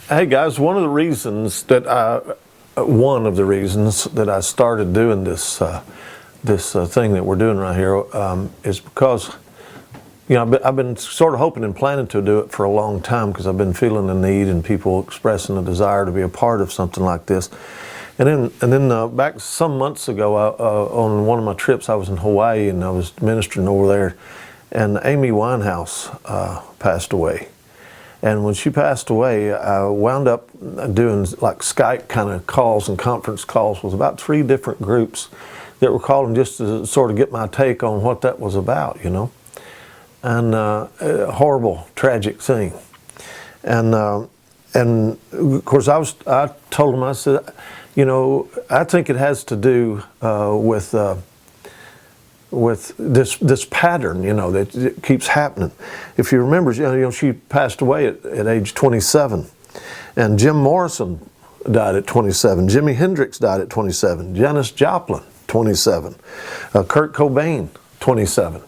Hey guys, one of the reasons that I started doing this thing that we're doing right here is because I've been sort of hoping and planning to do it for a long time, because I've been feeling the need and people expressing a desire to be a part of something like this. And then back some months ago, on one of my trips, I was in Hawaii and I was ministering over there, and Amy Winehouse passed away. And when she passed away, I wound up doing like Skype kind of calls and conference calls with about 3 different groups that were calling just to sort of get my take on what that was about, And a horrible, tragic thing. And of course, I told them, I said, I think it has to do with this pattern, that it keeps happening. If you remember, she passed away at age 27, and Jim Morrison died at 27, Jimi Hendrix died at 27, Janis Joplin, 27, Kurt Cobain, 27.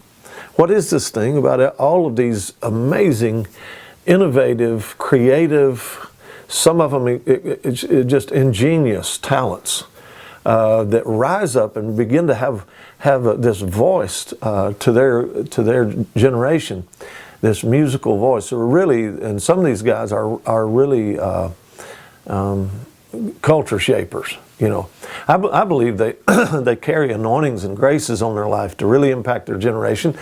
What is this thing about all of these amazing, innovative, creative, some of them it's just ingenious talents that rise up and begin to have this voice to their generation, this musical voice. So really, and some of these guys are really culture shapers. I believe they they carry anointings and graces on their life to really impact their generation,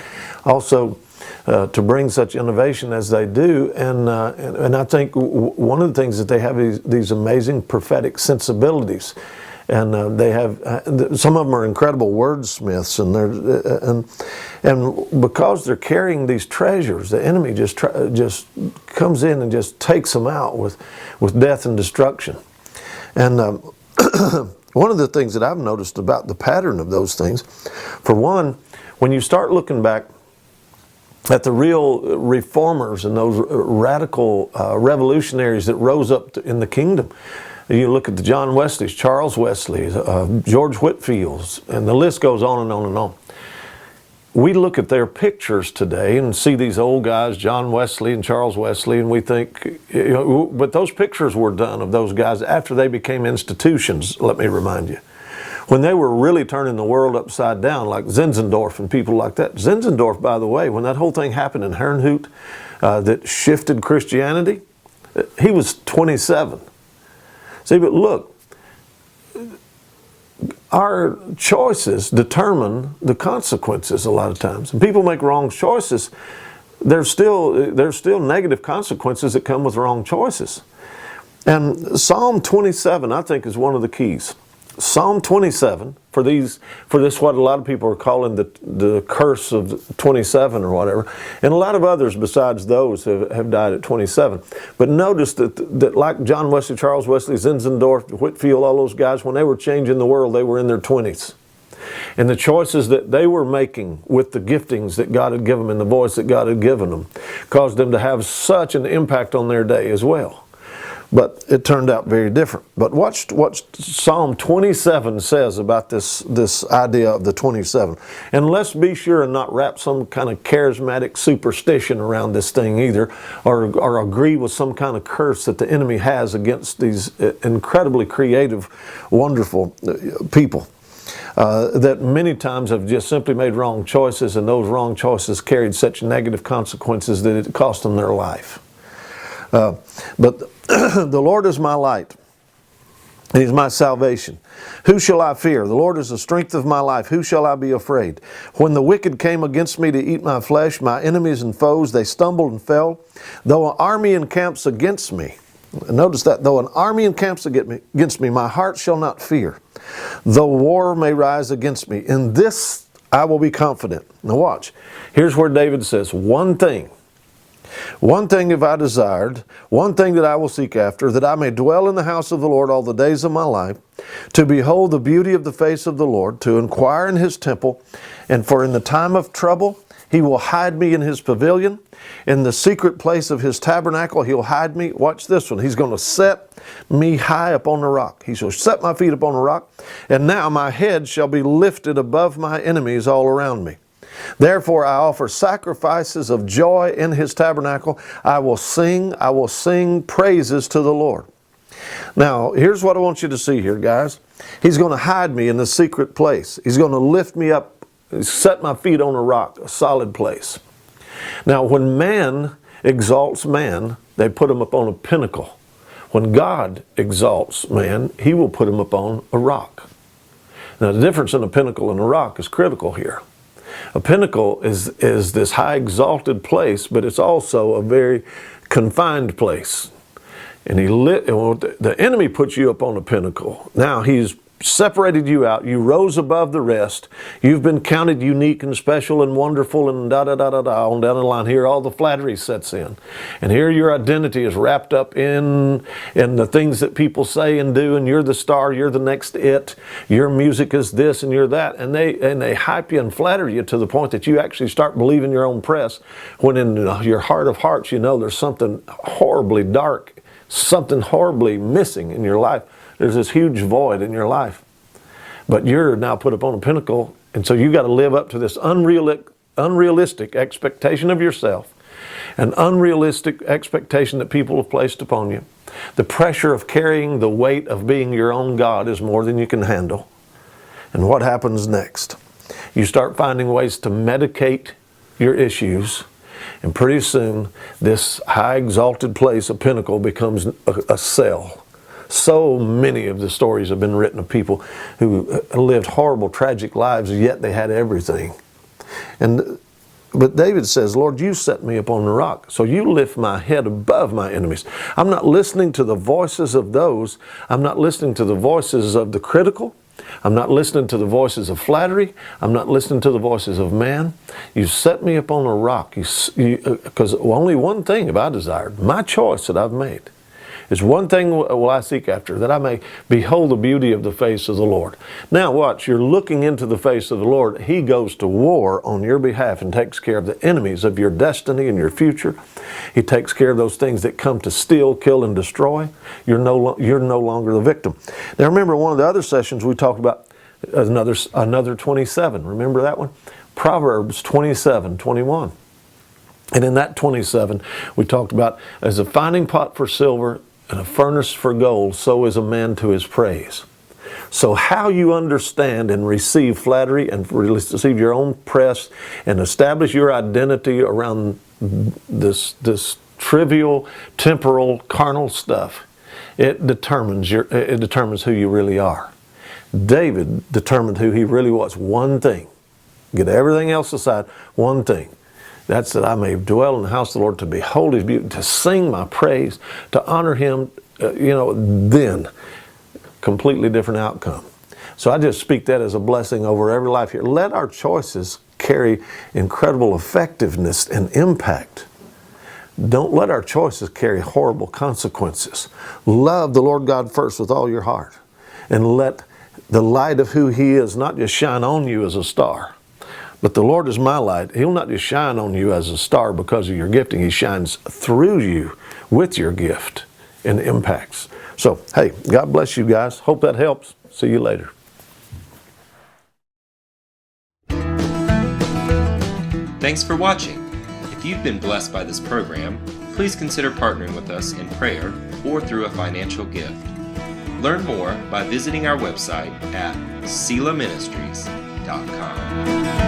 also to bring such innovation as they do. And I think one of the things that they have is these amazing prophetic sensibilities. And they have some of them are incredible wordsmiths, and because they're carrying these treasures, the enemy just comes in and just takes them out with death and destruction. And one of the things that I've noticed about the pattern of those things, for one, when you start looking back at the real reformers and those radical revolutionaries that rose up in the kingdom. You look at the John Wesleys, Charles Wesley, George Whitfields, and the list goes on and on and on. We look at their pictures today and see these old guys, John Wesley and Charles Wesley, and we think, but those pictures were done of those guys after they became institutions, let me remind you. When they were really turning the world upside down, like Zinzendorf and people like that. Zinzendorf, by the way, when that whole thing happened in Herrnhut that shifted Christianity, he was 27. See, but look, our choices determine the consequences a lot of times. And people make wrong choices. There's still negative consequences that come with wrong choices. And Psalm 27, I think, is one of the keys. Psalm 27, for this what a lot of people are calling the curse of 27 or whatever, and a lot of others besides those have died at 27. But notice that like John Wesley, Charles Wesley, Zinzendorf, Whitfield, all those guys, when they were changing the world, they were in their 20s. And the choices that they were making with the giftings that God had given them and the voice that God had given them caused them to have such an impact on their day as well. But it turned out very different. But watch what Psalm 27 says about this idea of the 27. And let's be sure and not wrap some kind of charismatic superstition around this thing either, or agree with some kind of curse that the enemy has against these incredibly creative, wonderful people. That many times have just simply made wrong choices, and those wrong choices carried such negative consequences that it cost them their life. But the Lord is my light, and He's my salvation. Who shall I fear? The Lord is the strength of my life. Who shall I be afraid? When the wicked came against me to eat my flesh, my enemies and foes, they stumbled and fell. Though an army encamps against me, notice that, though an army encamps against me, my heart shall not fear. Though war may rise against me, in this I will be confident. Now watch. Here's where David says, one thing have I desired, one thing that I will seek after, that I may dwell in the house of the Lord all the days of my life, to behold the beauty of the face of the Lord, to inquire in His temple, and for in the time of trouble He will hide me in His pavilion. In the secret place of His tabernacle He'll hide me. Watch this one. He's going to set me high upon the rock. He shall set my feet upon the rock, and now my head shall be lifted above my enemies all around me. Therefore I offer sacrifices of joy in his tabernacle. I will sing praises to the Lord. Now, here's what I want you to see here, guys. He's going to hide me in the secret place. He's going to lift me up, set my feet on a rock, a solid place. Now, when man exalts man, they put him up on a pinnacle. When God exalts man, he will put him upon a rock. Now, the difference in a pinnacle and a rock is critical here. A pinnacle is this high exalted place, but it's also a very confined place. And the enemy puts you up on a pinnacle. Now he's separated you out. You rose above the rest. You've been counted unique and special and wonderful and da-da-da-da-da on down the line. Here all the flattery sets in. And here your identity is wrapped up in the things that people say and do, and you're the star, you're the next it. Your music is this and you're that. And they hype you and flatter you to the point that you actually start believing your own press, when in your heart of hearts you know there's something horribly dark, something horribly missing in your life. There's this huge void in your life. But you're now put up on a pinnacle, and so you got to live up to this unrealistic expectation of yourself, an unrealistic expectation that people have placed upon you. The pressure of carrying the weight of being your own God is more than you can handle. And what happens next? You start finding ways to medicate your issues, and pretty soon this high exalted place, a pinnacle, becomes a cell. So many of the stories have been written of people who lived horrible, tragic lives, yet they had everything. But David says, Lord, you set me upon the rock, so you lift my head above my enemies. I'm not listening to the voices of those. I'm not listening to the voices of the critical. I'm not listening to the voices of flattery. I'm not listening to the voices of man. You set me upon a rock, because only one thing have I desired, my choice that I've made. It's one thing will I seek after, that I may behold the beauty of the face of the Lord. Now watch, you're looking into the face of the Lord. He goes to war on your behalf and takes care of the enemies of your destiny and your future. He takes care of those things that come to steal, kill, and destroy. You're no longer the victim. Now remember, one of the other sessions we talked about another 27. Remember that one? Proverbs 27:21. And in that 27, we talked about, as a finding pot for silver and a furnace for gold, so is a man to his praise. So how you understand and receive flattery and receive your own press and establish your identity around this trivial, temporal, carnal stuff, it determines who you really are. David determined who he really was. One thing. Get everything else aside. One thing. That's that I may dwell in the house of the Lord, to behold his beauty, to sing my praise, to honor him, then completely different outcome. So I just speak that as a blessing over every life here. Let our choices carry incredible effectiveness and impact. Don't let our choices carry horrible consequences. Love the Lord God first with all your heart, and let the light of who he is not just shine on you as a star, but the Lord is my light. He'll not just shine on you as a star because of your gifting. He shines through you with your gift and impacts. So, hey, God bless you guys. Hope that helps. See you later. Thanks for watching. If you've been blessed by this program, please consider partnering with us in prayer or through a financial gift. Learn more by visiting our website at selaministries.com.